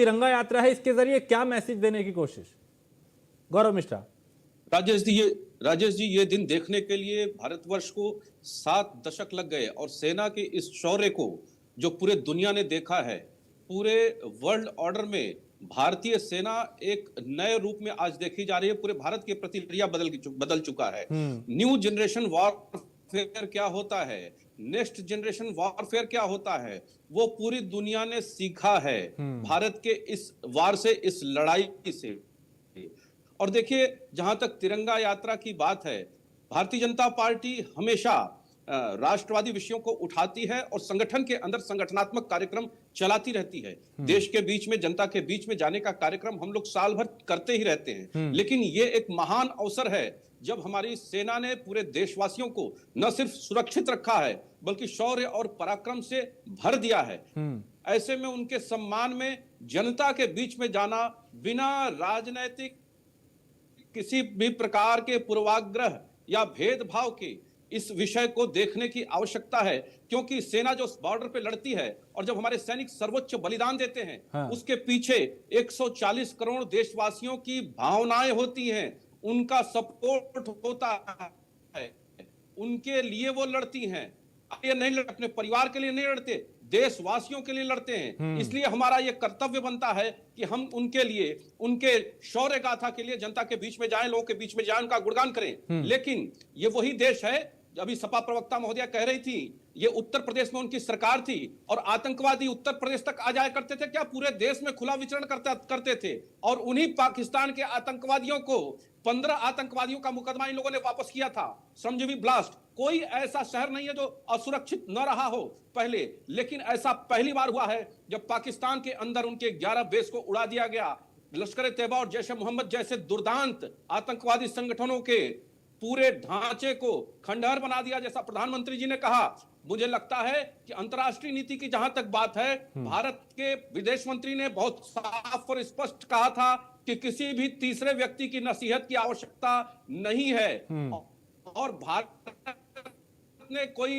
तिरंगा यात्रा है, इसके जरिए क्या मैसेज देने की कोशिश? गौरव मिश्रा। राजेश जी, ये दिन देखने के लिए भारतवर्ष को 7 दशक लग गए और सेना के इस शौर्य को जो पूरे दुनिया ने देखा है, पूरे वर्ल्ड ऑर्डर में भारतीय सेना एक नए रूप में आज देखी जा रही है। पूरे भारत के प्रति नजरिया बदल चुका है। न्यू जनरेशन वॉरफेयर क्या होता है, नेक्स्ट जनरेशन वॉरफेयर क्या होता है, वो पूरी दुनिया ने सीखा है भारत के इस वार से, इस लड़ाई से। और देखिए, जहां तक तिरंगा यात्रा की बात है, भारतीय जनता पार्टी हमेशा राष्ट्रवादी विषयों को उठाती है और संगठन के अंदर संगठनात्मक कार्यक्रम चलाती रहती है। देश के बीच में, जनता के बीच में जाने का कार्यक्रम हम लोग साल भर करते ही रहते हैं। लेकिन ये एक महान अवसर है जब हमारी सेना ने पूरे देशवासियों को न सिर्फ सुरक्षित रखा है, बल्कि शौर्य और पराक्रम से भर दिया है। ऐसे में उनके सम्मान में जनता के बीच में जाना, बिना राजनैतिक किसी भी प्रकार के पूर्वाग्रह या भेदभाव के, इस विषय को देखने की आवश्यकता है। क्योंकि सेना जो बॉर्डर पे लड़ती है और जब हमारे सैनिक सर्वोच्च बलिदान देते हैं, उसके पीछे 140 करोड़ देशवासियों की भावनाएं होती हैं, उनका सपोर्ट होता है, उनके लिए वो लड़ती हैं। ये नहीं लड़ते, अपने परिवार के लिए नहीं लड़ते, देशवासियों के लिए लड़ते हैं। इसलिए हमारा ये कर्तव्य बनता है कि हम उनके लिए, उनके शौर्य गाथा के लिए जनता के बीच में जाएं, लोगों के बीच में जाएं, उनका गुणगान करें। लेकिन ये वही देश है, अभी सपा प्रवक्ता महोदया कह रही थी, ये उत्तर प्रदेश में उनकी सरकार थी और आतंकवादी उत्तर प्रदेश तक आ जाया करते थे क्या? पूरे देश में खुला विचरण करते थे। और उन्हीं पाकिस्तान के आतंकवादियों को, 15 आतंकवादियों का मुकदमा इन लोगों ने वापस किया था, श्रमजीवी ब्लास्ट। कोई ऐसा शहर नहीं है जो असुरक्षित न रहा हो पहले, लेकिन ऐसा पहली बार हुआ है जब पाकिस्तान के अंदर उनके 11 बेस को उड़ा दिया गया। लश्कर तैयबा और जैश ए मोहम्मद जैसे दुर्दांत आतंकवादी संगठनों के पूरे ढांचे को खंडहर बना दिया, जैसा प्रधानमंत्री जी ने कहा। मुझे लगता है कि अंतर्राष्ट्रीय नीति की जहां तक बात है, भारत के विदेश मंत्री ने बहुत साफ और स्पष्ट कहा था कि किसी भी तीसरे व्यक्ति की नसीहत की आवश्यकता नहीं है। और भारत ने कोई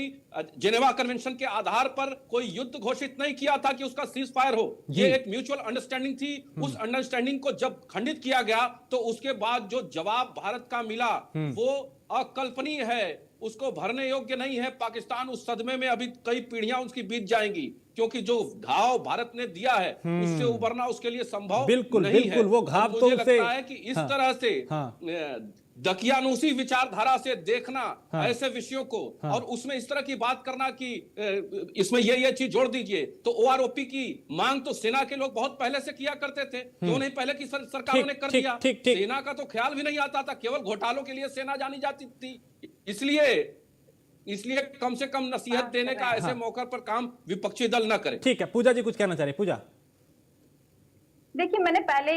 जेनेवा कन्वेंशन के आधार पर कोई युद्ध घोषित नहीं किया था कि उसका सीज फायर हो। ये एक म्यूचुअल अंडरस्टैंडिंग थी। उस अंडरस्टैंडिंग को जब खंडित किया गया तो उसके बाद जो जवाब भारत का मिला वो अकल्पनीय है, उसको भरने योग्य नहीं है। पाकिस्तान उस सदमे में अभी कई पीढ़ियां उसकी बीत जाएंगी, क्योंकि जो घाव भारत ने दिया है उससे उबरना उसके लिए संभव नहीं है। वो घाव तो मुझे लगता है कि इस तरह से दकियानूसी विचारधारा से देखना ऐसे विषयों को, और उसमें इस तरह की बात करना कि इसमें ये चीज जोड़ दीजिए, तो ओआरओपी की मांग तो सेना के लोग बहुत पहले से किया करते थे, क्यों नहीं पहले की सरकारों ने कर दिया। सेना का तो ख्याल भी नहीं आता था, केवल घोटालों के लिए सेना जानी जाती थी। इसलिए कम से कम नसीहत देने का ऐसे मौके पर काम विपक्षी दल न करे। ठीक है, पूजा जी कुछ कहना चाह रहे? पूजा, देखिए, मैंने पहले